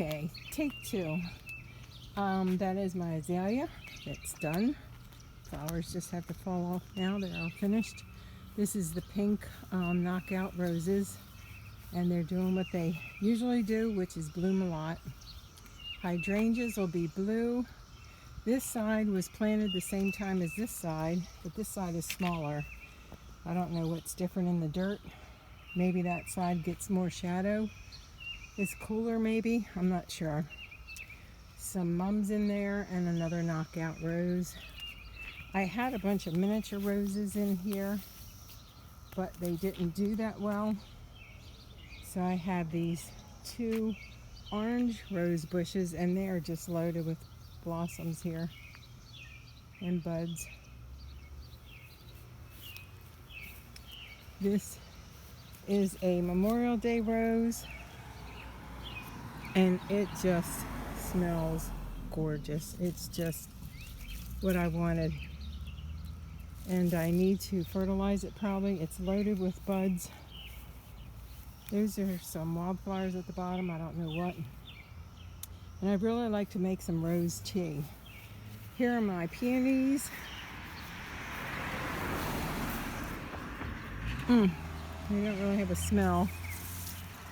Okay, take two. That is my azalea. It's done. Flowers just have to fall off now. They're all finished. This is the pink knockout roses, and they're doing what they usually do, which is bloom a lot. Hydrangeas will be blue. This side was planted the same time as this side, but this side is smaller. I don't know what's different in the dirt. Maybe that side gets more shadow. It's cooler maybe, I'm not sure. Some mums in there and another knockout rose. I had a bunch of miniature roses in here, but they didn't do that well. So I have these two orange rose bushes, and they are just loaded with blossoms here and buds. This is a Memorial Day rose, and it just smells gorgeous. It's just what I wanted, and I need to fertilize it probably. It's loaded with buds. Those are some wildflowers at the bottom, I don't know what. And I'd really like to make some rose tea. Here are my peonies. They don't really have a smell.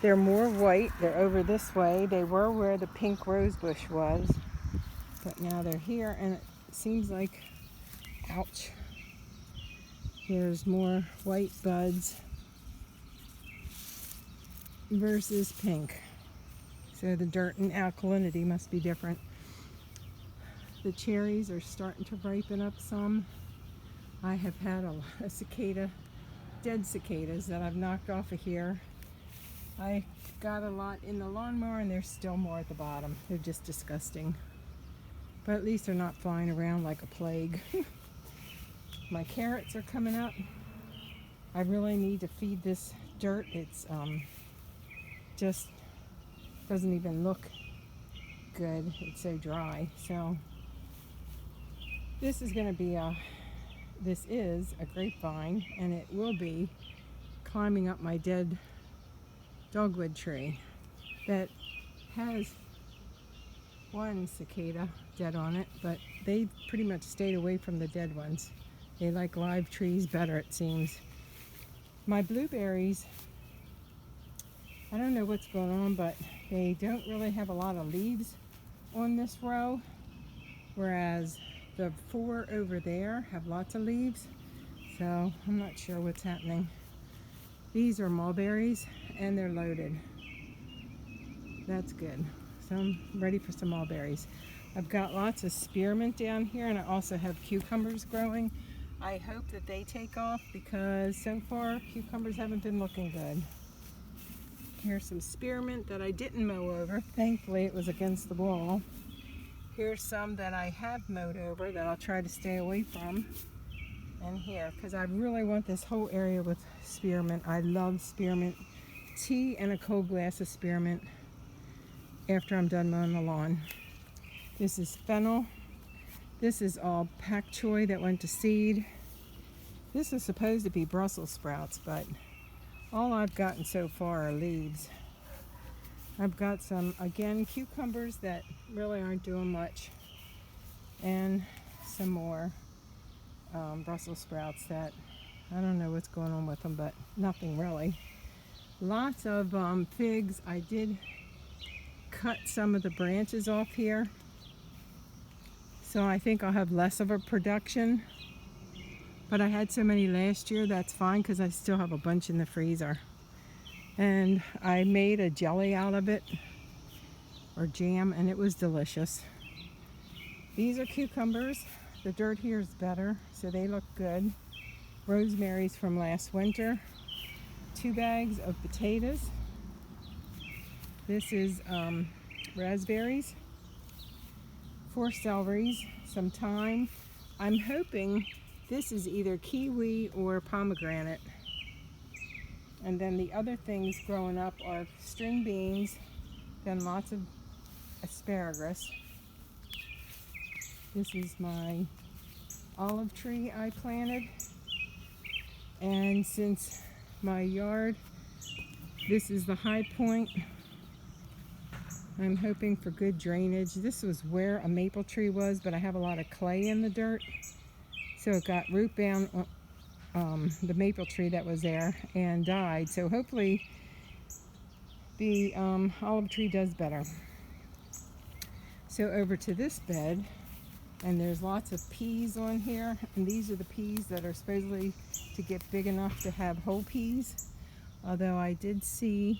They're more white. They're over this way. They were where the pink rose bush was, but now they're here, and it seems like, ouch. There's more white buds versus pink. So the dirt and alkalinity must be different. The cherries are starting to ripen up some. I have had a cicada, dead cicadas that I've knocked off of here. I got a lot in the lawnmower, and there's still more at the bottom. They're just disgusting. But at least they're not flying around like a plague. My carrots are coming up. I really need to feed this dirt. It's just doesn't even look good. It's so dry. So this is going to be this is a grapevine, and it will be climbing up my dead dogwood tree that has one cicada dead on it, but they pretty much stayed away from the dead ones. They like live trees better, it seems. My blueberries, I don't know what's going on, but they don't really have a lot of leaves on this row, whereas the four over there have lots of leaves. So I'm not sure what's happening. These are mulberries, and they're loaded. That's good. So I'm ready for some mulberries. I've got lots of spearmint down here, and I also have cucumbers growing. I hope that they take off, because so far cucumbers haven't been looking good. Here's some spearmint that I didn't mow over. Thankfully it was against the wall. Here's some that I have mowed over that I'll try to stay away from. And here, because I really want this whole area with spearmint. I love spearmint tea and a cold glass of spearmint after I'm done mowing the lawn. This is fennel. This is all pak choi that went to seed. This is supposed to be Brussels sprouts, but all I've gotten so far are leaves. I've got some, again, cucumbers that really aren't doing much, and some more Brussels sprouts that I don't know what's going on with them, but nothing really. Lots of figs. I did cut some of the branches off here, so I think I'll have less of a production. But I had so many last year, that's fine, because I still have a bunch in the freezer. And I made a jelly out of it, or jam, and it was delicious. These are cucumbers. The dirt here is better, so they look good. Rosemary's from last winter. 2 bags of potatoes. This is raspberries. 4 celeries, some thyme. I'm hoping this is either kiwi or pomegranate. And then the other things growing up are string beans, then lots of asparagus. This is my olive tree I planted. And since my yard, this is the high point, I'm hoping for good drainage. This was where a maple tree was, but I have a lot of clay in the dirt. So it got root bound on the maple tree that was there and died. So hopefully the olive tree does better. So over to this bed, and there's lots of peas on here, and these are the peas that are supposedly to get big enough to have whole peas. Although I did see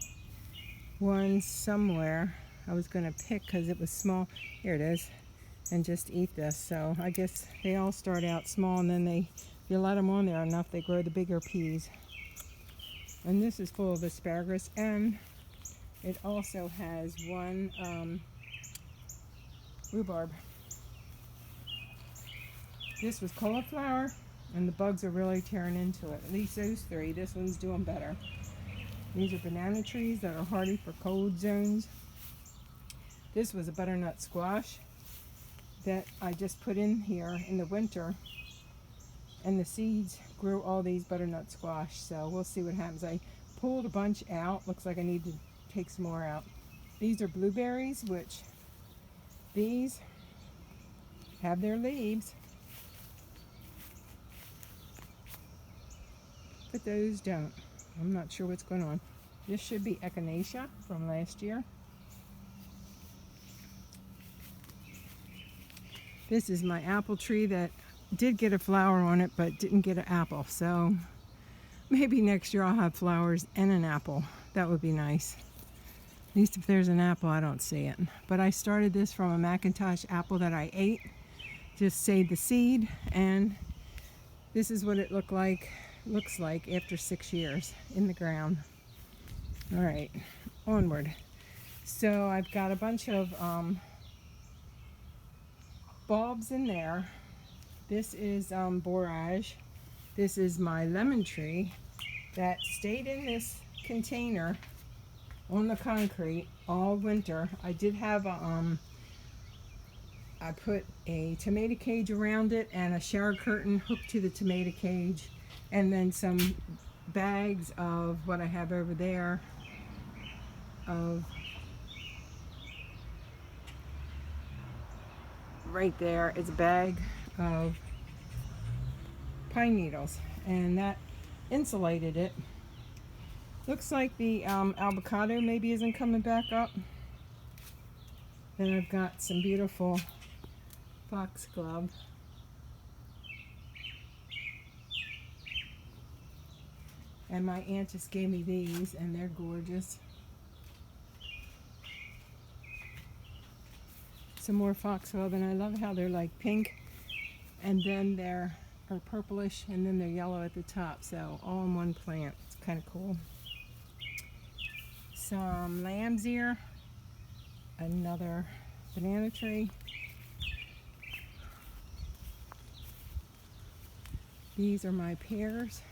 one somewhere I was going to pick because it was small. Here it is. And just eat this. So I guess they all start out small, and then if you let them on there enough, they grow the bigger peas. And this is full of asparagus, and it also has one rhubarb. This was cauliflower, and the bugs are really tearing into it. At least those three. This one's doing better. These are banana trees that are hardy for cold zones. This was a butternut squash that I just put in here in the winter, and the seeds grew all these butternut squash. So we'll see what happens. I pulled a bunch out. Looks like I need to take some more out. These are blueberries, which these have their leaves, but those don't. I'm not sure what's going on. This should be echinacea from last year. This is my apple tree that did get a flower on it but didn't get an apple. So maybe next year I'll have flowers and an apple. That would be nice. At least if there's an apple, I don't see it. But I started this from a Macintosh apple that I ate. Just saved the seed, and this is what it looks like after 6 years in the ground. All right, onward. So I've got a bunch of bulbs in there. This is borage. This is my lemon tree that stayed in this container on the concrete all winter. I did have a I put a tomato cage around it and a shower curtain hooked to the tomato cage, and then some bags of what I have over there of right there is a bag of pine needles, and that insulated it. Looks like the avocado maybe isn't coming back up. Then I've got some beautiful foxglove. And my aunt just gave me these, and they're gorgeous. Some more foxglove, and I love how they're like pink, and then they're purplish, and then they're yellow at the top. So all in one plant. It's kind of cool. Some lamb's ear. Another banana tree. These are my pears.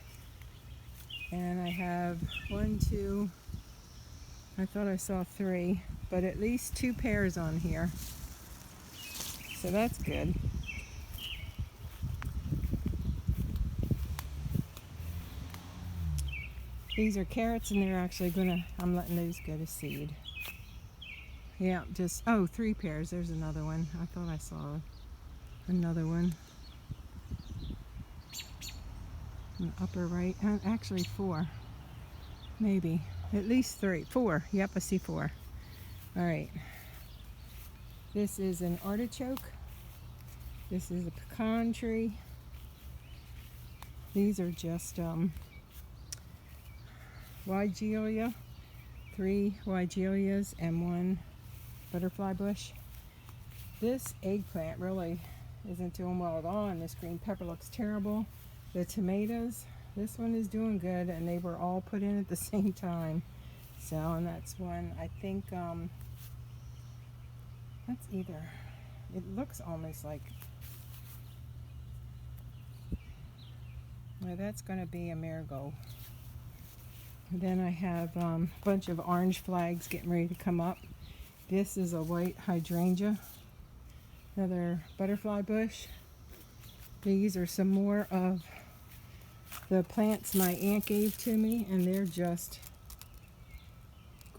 And I have 1, 2, I thought I saw 3, but at least 2 pears on here. So that's good. These are carrots, and they're actually I'm letting those go to seed. Yeah, just, 3 pears. There's another one. I thought I saw another one. In the upper right, actually 4. Maybe. At least 3. 4. Yep, I see 4. All right. This is an artichoke. This is a pecan tree. These are just Weigelia. 3 Weigelias and 1 butterfly bush. This eggplant really isn't doing well at all, and this green pepper looks terrible. The tomatoes, this one is doing good, and they were all put in at the same time. So, and that's one, I think, that's either, it looks almost like, well, that's going to be a marigold. And then I have a bunch of orange flags getting ready to come up. This is a white hydrangea, another butterfly bush. These are some more of the plants my aunt gave to me, and they're just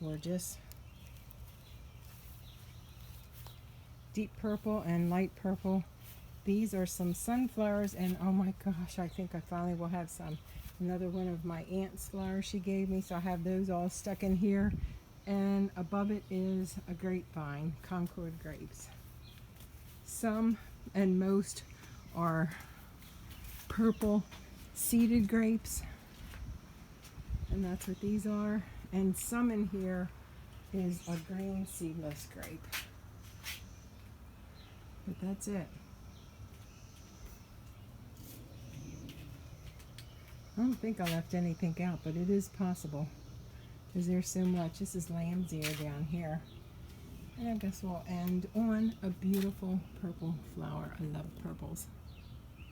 gorgeous. deep purple and light purple. These are some sunflowers, and oh my gosh, I think I finally will have some. Another one of my aunt's flowers she gave me, so I have those all stuck in here. And above it is a grapevine, Concord grapes. Some and most are purple seeded grapes, and that's what these are. And some in here is a green seedless grape. But that's it. I don't think I left anything out, but it is possible because there's so much. This is lamb's ear down here. And I guess we'll end on a beautiful purple flower. I love purples.